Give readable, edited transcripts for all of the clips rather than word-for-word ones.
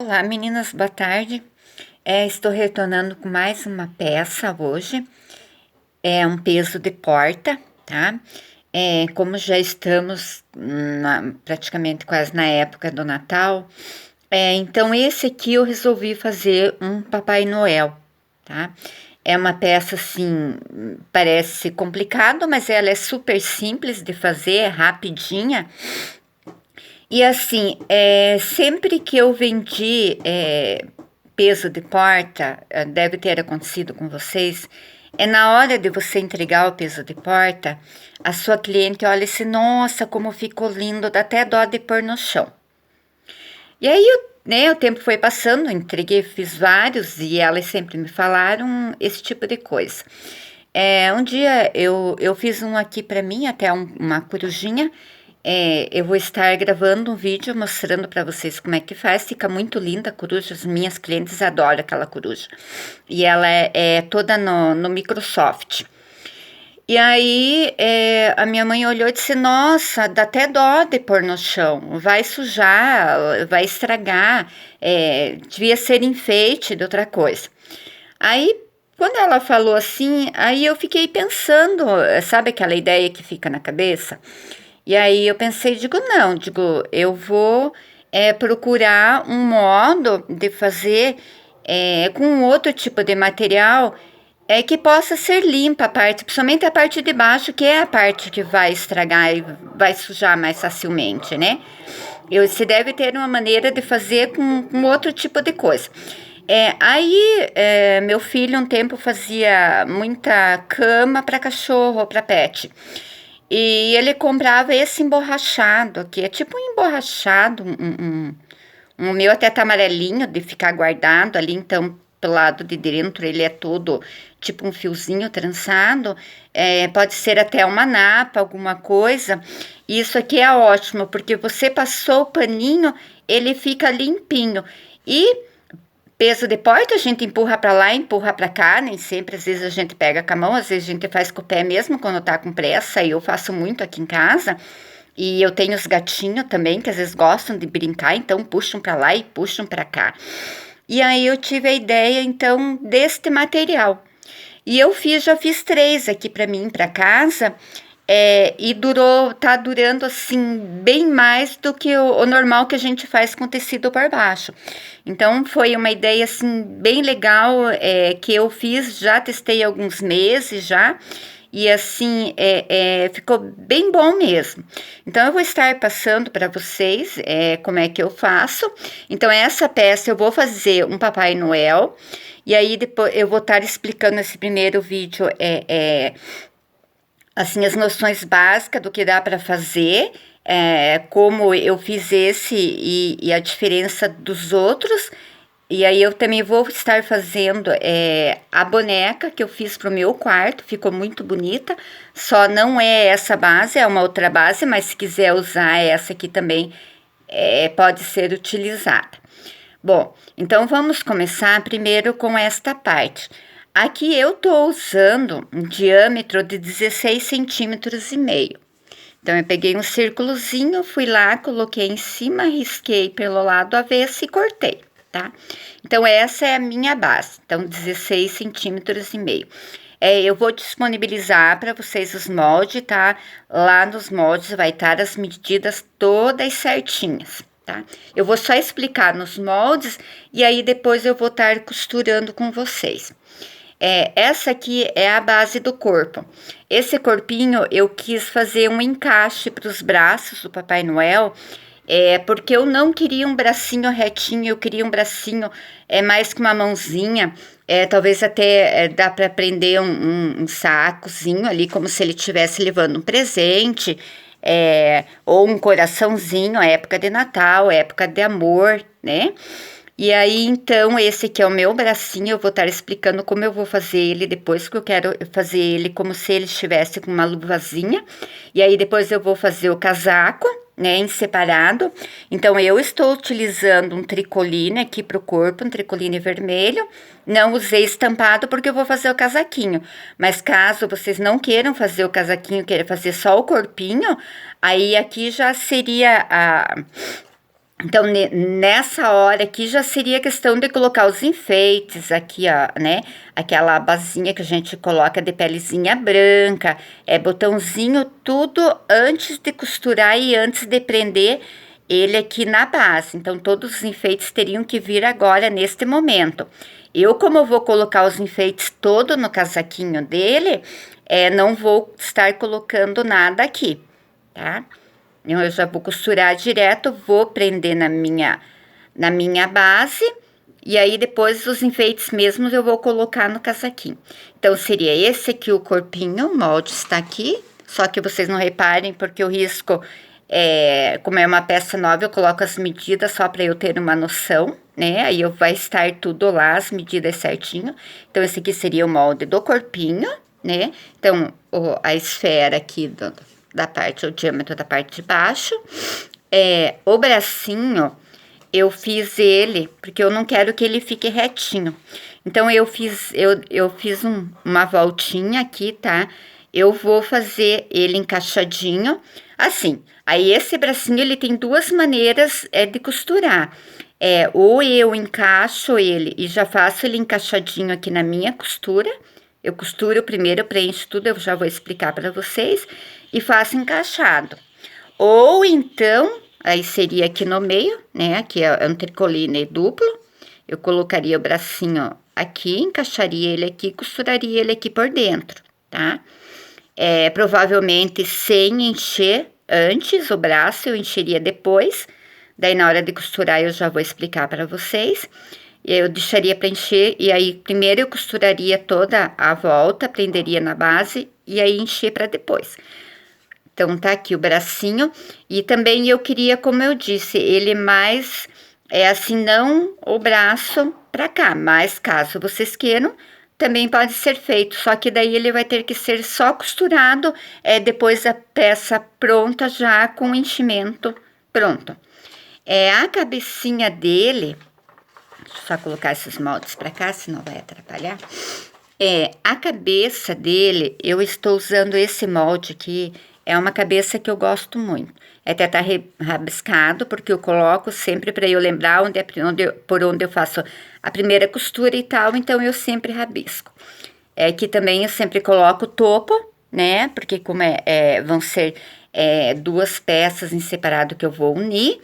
Olá, meninas, boa tarde. Estou retornando com mais uma peça hoje. É um peso de porta, tá? Como já estamos praticamente quase na época do Natal, então esse aqui eu resolvi fazer um Papai Noel, tá? É uma peça assim, parece complicado, mas ela é super simples de fazer, é rapidinha. E assim, sempre que eu vendi peso de porta, deve ter acontecido com vocês, na hora de você entregar o peso de porta, a sua cliente olha assim, nossa, como ficou lindo, dá até dó de pôr no chão. E aí, o tempo foi passando, entreguei, fiz vários e elas sempre me falaram esse tipo de coisa. Um dia eu fiz um aqui para mim, até uma corujinha. Eu vou estar gravando um vídeo mostrando para vocês como é que faz. Fica muito linda a coruja. As minhas clientes adoram aquela coruja. E ela é toda no Microsoft. E aí a minha mãe olhou e disse: Nossa, dá até dó de pôr no chão, vai sujar, vai estragar, devia ser enfeite de outra coisa. Aí, quando ela falou assim, aí eu fiquei pensando, sabe aquela ideia que fica na cabeça? E aí eu pensei, digo, eu vou procurar um modo de fazer com outro tipo de material que possa ser limpa a parte, principalmente a parte de baixo, que é a parte que vai estragar e vai sujar mais facilmente, né? Se deve ter uma maneira de fazer com outro tipo de coisa. Meu filho um tempo fazia muita cama para cachorro, para pet. E ele comprava esse emborrachado, que é tipo um emborrachado, o meu até tá amarelinho de ficar guardado ali, então pro lado de dentro ele é todo tipo um fiozinho trançado, pode ser até uma napa, alguma coisa. Isso aqui é ótimo, porque você passou o paninho, ele fica limpinho. E peso de porta a gente empurra para lá, empurra para cá, nem sempre, às vezes a gente pega com a mão, às vezes a gente faz com o pé mesmo quando tá com pressa, e eu faço muito aqui em casa. E eu tenho os gatinhos também, que às vezes gostam de brincar, então puxam para lá e puxam para cá. E aí eu tive a ideia, então, deste material. E já fiz 3 aqui para mim, para casa, e tá durando assim bem mais do que o normal que a gente faz com tecido por baixo. Então foi uma ideia assim bem legal que eu fiz, já testei alguns meses já. E assim, ficou bem bom mesmo. Então, eu vou estar passando para vocês como é que eu faço. Então, essa peça eu vou fazer um Papai Noel. E aí, depois eu vou estar explicando nesse primeiro vídeo assim, as noções básicas do que dá para fazer, como eu fiz esse e a diferença dos outros. E aí eu também vou estar fazendo a boneca que eu fiz pro meu quarto, ficou muito bonita, só não é essa base, é uma outra base, mas se quiser usar essa aqui também pode ser utilizada. Bom, então vamos começar primeiro com esta parte. Aqui eu tô usando um diâmetro de 16 centímetros e meio. Então, eu peguei um círculozinho, fui lá, coloquei em cima, risquei pelo lado avesso e cortei, tá? Então, essa é a minha base. Então, 16 centímetros e meio. Eu vou disponibilizar para vocês os moldes, tá? Lá nos moldes vai estar as medidas todas certinhas, tá? Eu vou só explicar nos moldes e aí depois eu vou estar costurando com vocês. Essa aqui é a base do corpo. Esse corpinho eu quis fazer um encaixe para os braços do Papai Noel, porque eu não queria um bracinho retinho, eu queria um bracinho mais que uma mãozinha. Talvez até dá para prender um sacozinho ali, como se ele estivesse levando um presente, ou um coraçãozinho, época de Natal, época de amor, né? E aí, então, esse aqui é o meu bracinho, eu vou estar explicando como eu vou fazer ele depois, que eu quero fazer ele como se ele estivesse com uma luvazinha. E aí, depois eu vou fazer o casaco, né, em separado. Então, eu estou utilizando um tricoline aqui pro corpo, um tricoline vermelho. Não usei estampado porque eu vou fazer o casaquinho. Mas caso vocês não queiram fazer o casaquinho, queiram fazer só o corpinho, aí aqui já seria Então, nessa hora aqui já seria questão de colocar os enfeites aqui, ó, né? Aquela basinha que a gente coloca de pelezinha branca, botãozinho, tudo antes de costurar e antes de prender ele aqui na base. Então, todos os enfeites teriam que vir agora, neste momento. Eu, como eu vou colocar os enfeites todo no casaquinho dele, não vou estar colocando nada aqui, tá? Eu já vou costurar direto, vou prender na minha base, e aí depois os enfeites mesmos eu vou colocar no casaquinho. Então, seria esse aqui o corpinho, o molde está aqui, só que vocês não reparem, porque o risco, como é uma peça nova, eu coloco as medidas só para eu ter uma noção, né? Aí vai estar tudo lá, as medidas certinho. Então, esse aqui seria o molde do corpinho, né? Então, a esfera aqui da parte, o diâmetro da parte de baixo. O bracinho, eu fiz ele, porque eu não quero que ele fique retinho. Então, eu fiz uma voltinha aqui, tá? Eu vou fazer ele encaixadinho, assim. Aí, esse bracinho, ele tem duas maneiras de costurar. Ou eu encaixo ele e já faço ele encaixadinho aqui na minha costura. Eu costuro primeiro, preencho tudo, eu já vou explicar para vocês, e faço encaixado. Ou então, aí seria aqui no meio, né? Aqui é um tricoline duplo. Eu colocaria o bracinho aqui, encaixaria ele aqui, costuraria ele aqui por dentro, tá? Provavelmente sem encher antes o braço, eu encheria depois. Daí, na hora de costurar, eu já vou explicar para vocês. Eu deixaria para encher, e aí primeiro eu costuraria toda a volta, prenderia na base, e aí encher para depois. Então, tá aqui o bracinho, e também eu queria, como eu disse, ele mais, assim, não o braço para cá, mas caso vocês queiram, também pode ser feito, só que daí ele vai ter que ser só costurado, depois a peça pronta já com o enchimento pronto. A cabecinha dele, deixa eu só colocar esses moldes para cá, senão vai atrapalhar. A cabeça dele, eu estou usando esse molde aqui, é uma cabeça que eu gosto muito. Até tá rabiscado, porque eu coloco sempre para eu lembrar por onde eu faço a primeira costura e tal, então eu sempre rabisco. Aqui também eu sempre coloco o topo, né? Porque como vão ser duas peças em separado que eu vou unir.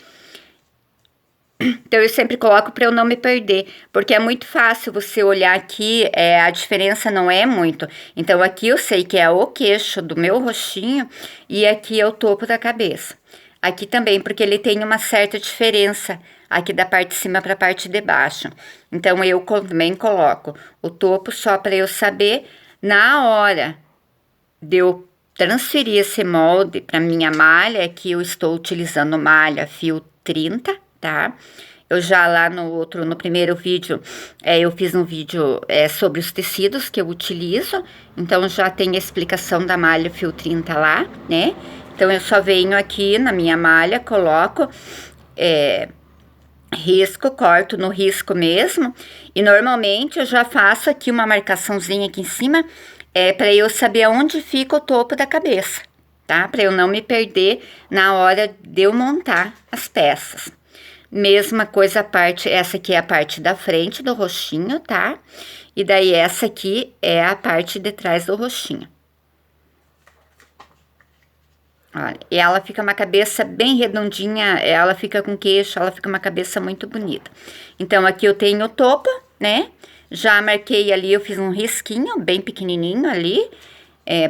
Então, eu sempre coloco para eu não me perder, porque é muito fácil você olhar aqui, a diferença não é muito. Então, aqui eu sei que é o queixo do meu rostinho e aqui é o topo da cabeça. Aqui também, porque ele tem uma certa diferença aqui da parte de cima para a parte de baixo. Então, eu também coloco o topo só para eu saber, na hora de eu transferir esse molde para minha malha, que eu estou utilizando malha fio 30, tá? Eu já lá no primeiro vídeo, eu fiz um vídeo sobre os tecidos que eu utilizo, então já tem a explicação da malha fio 30 lá, né? Então, eu só venho aqui na minha malha, coloco, risco, corto no risco mesmo, e normalmente eu já faço aqui uma marcaçãozinha aqui em cima, para eu saber aonde fica o topo da cabeça, tá? Para eu não me perder na hora de eu montar as peças. Mesma coisa a parte, essa aqui é a parte da frente do rostinho, tá? E daí essa aqui é a parte de trás do rostinho. Olha, e ela fica uma cabeça bem redondinha, ela fica com queixo, ela fica uma cabeça muito bonita. Então, aqui eu tenho o topo, né? Já marquei ali, eu fiz um risquinho bem pequenininho ali,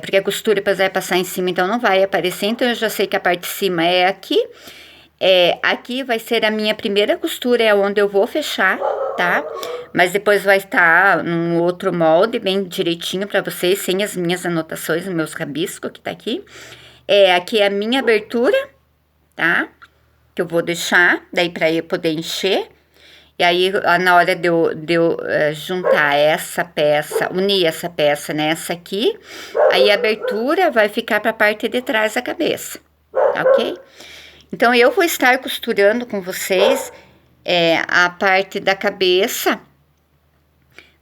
porque a costura depois vai passar em cima, então não vai aparecer. Então, eu já sei que a parte de cima é aqui. Aqui vai ser a minha primeira costura, é onde eu vou fechar, tá? Mas depois vai estar num outro molde, bem direitinho pra vocês, sem as minhas anotações, os meus rabiscos que tá aqui. Aqui é a minha abertura, tá? Que eu vou deixar, daí pra eu poder encher. E aí, na hora de eu juntar essa peça, unir essa peça nessa aqui, aí a abertura vai ficar pra parte de trás da cabeça, tá ok? Então, eu vou estar costurando com vocês a parte da cabeça,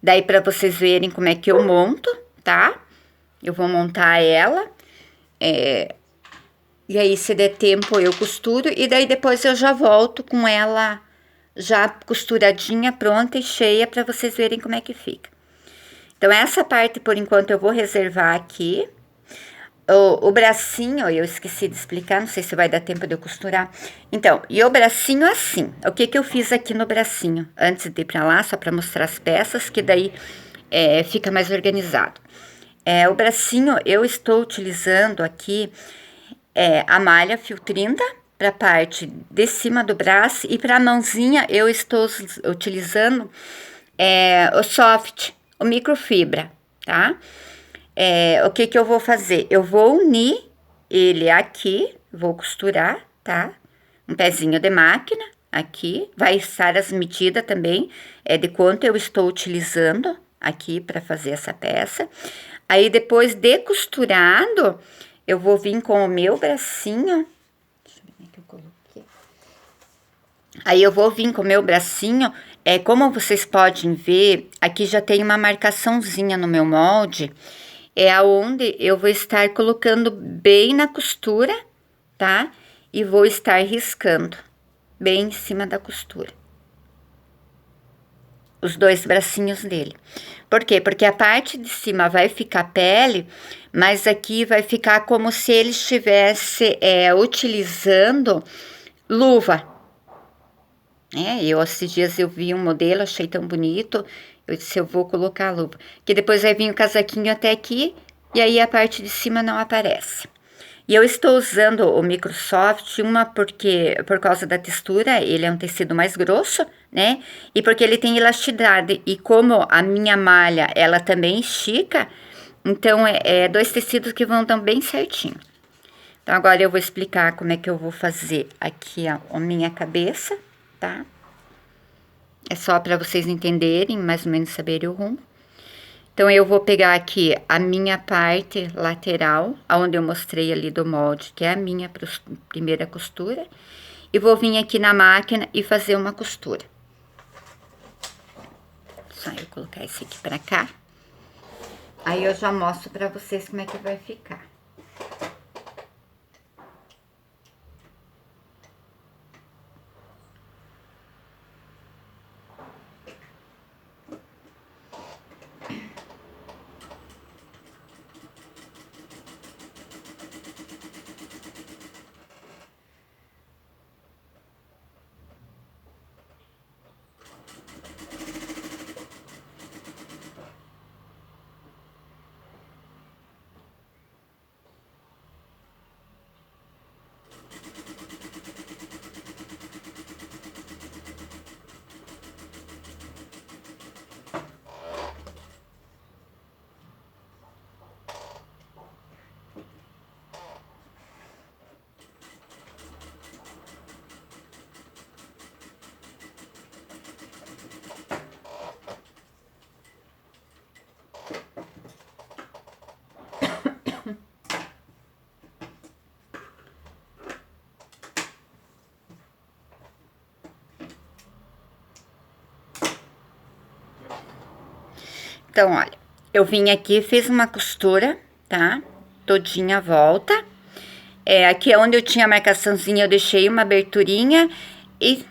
daí para vocês verem como é que eu monto, tá? Eu vou montar ela, E aí, se der tempo, eu costuro e daí depois eu já volto com ela já costuradinha, pronta e cheia para vocês verem como é que fica. Então, essa parte, por enquanto, eu vou reservar aqui. O bracinho, eu esqueci de explicar, não sei se vai dar tempo de eu costurar. Então, e o bracinho assim, o que eu fiz aqui no bracinho? Antes de ir pra lá, só para mostrar as peças, que daí fica mais organizado. O bracinho, eu estou utilizando aqui a malha fio 30 para a parte de cima do braço e para a mãozinha eu estou utilizando o soft, o microfibra, tá? O que eu vou fazer? Eu vou unir ele aqui, vou costurar, tá? Um pezinho de máquina aqui, vai estar as medidas também, de quanto eu estou utilizando aqui para fazer essa peça. Aí, depois de costurado, eu vou vir com o meu bracinho. Deixa eu ver como é que eu coloquei. Aí, eu vou vir com o meu bracinho. Como vocês podem ver, aqui já tem uma marcaçãozinha no meu molde. Aonde eu vou estar colocando bem na costura, tá? E vou estar riscando bem em cima da costura. Os dois bracinhos dele. Por quê? Porque a parte de cima vai ficar pele, mas aqui vai ficar como se ele estivesse utilizando luva. Esses dias eu vi um modelo, achei tão bonito, eu disse, eu vou colocar a luva. Que depois vai vir o casaquinho até aqui, e aí a parte de cima não aparece. E eu estou usando o Microsoft, por causa da textura, ele é um tecido mais grosso, né? E porque ele tem elasticidade. E como a minha malha, ela também estica, então dois tecidos que vão tão bem certinho. Então, agora eu vou explicar como é que eu vou fazer aqui a minha cabeça, tá? É só para vocês entenderem, mais ou menos saberem o rumo. Então, eu vou pegar aqui a minha parte lateral, onde eu mostrei ali do molde, que é a minha primeira costura. E vou vir aqui na máquina e fazer uma costura. Só eu colocar esse aqui pra cá. Aí, eu já mostro pra vocês como é que vai ficar. Então, olha, eu vim aqui, fiz uma costura, tá? Todinha a volta. Aqui é onde eu tinha a marcaçãozinha, eu deixei uma aberturinha e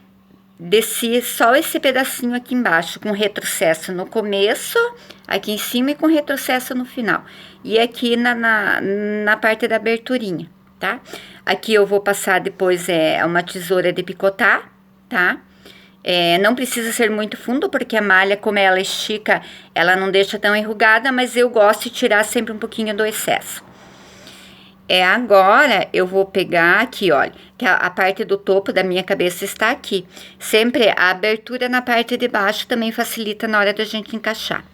desci só esse pedacinho aqui embaixo, com retrocesso no começo, aqui em cima e com retrocesso no final. E aqui na parte da aberturinha, tá? Aqui eu vou passar depois uma tesoura de picotar, tá? Não precisa ser muito fundo, porque a malha, como ela estica, ela não deixa tão enrugada, mas eu gosto de tirar sempre um pouquinho do excesso. Agora, eu vou pegar aqui, olha, que a parte do topo da minha cabeça está aqui. Sempre a abertura na parte de baixo também facilita na hora da gente encaixar.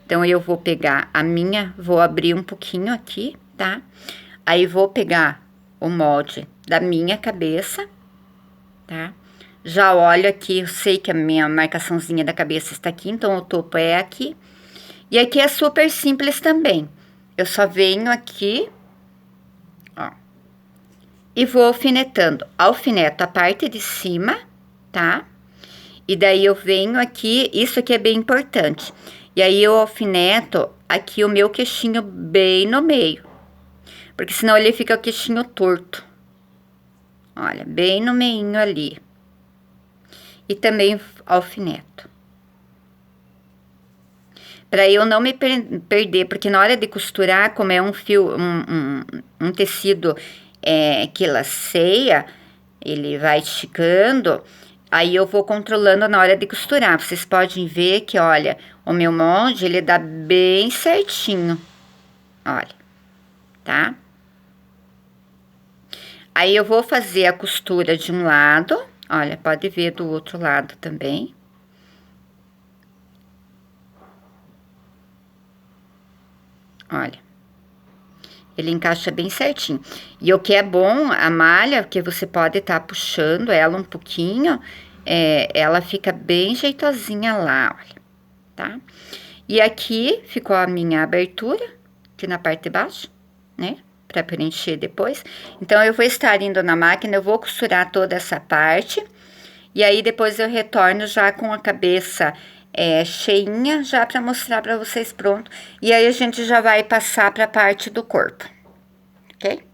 Então, eu vou pegar vou abrir um pouquinho aqui, tá? Aí, vou pegar o molde da minha cabeça, tá? Já olho aqui, eu sei que a minha marcaçãozinha da cabeça está aqui, então o topo é aqui. E aqui é super simples também. Eu só venho aqui, ó, e vou alfinetando. Alfineto a parte de cima, tá? E daí eu venho aqui, isso aqui é bem importante. E aí eu alfineto aqui o meu queixinho bem no meio. Porque senão ele fica o queixinho torto, Olha, bem no meinho ali. E também alfineto. Para eu não me perder, porque na hora de costurar, como é um fio, um tecido que laceia, ele vai esticando, aí eu vou controlando na hora de costurar. Vocês podem ver que, olha, o meu molde, ele dá bem certinho, olha, tá? Aí eu vou fazer a costura de um lado, olha, pode ver do outro lado também. Olha, ele encaixa bem certinho. E o que é bom, a malha, que você pode estar puxando ela um pouquinho, ela fica bem jeitosinha lá, olha, tá? E aqui ficou a minha abertura, aqui na parte de baixo, né? Pra preencher depois. Então, eu vou estar indo na máquina, eu vou costurar toda essa parte. E aí, depois eu retorno já com a cabeça cheinha, já pra mostrar pra vocês pronto. E aí, a gente já vai passar pra parte do corpo, ok?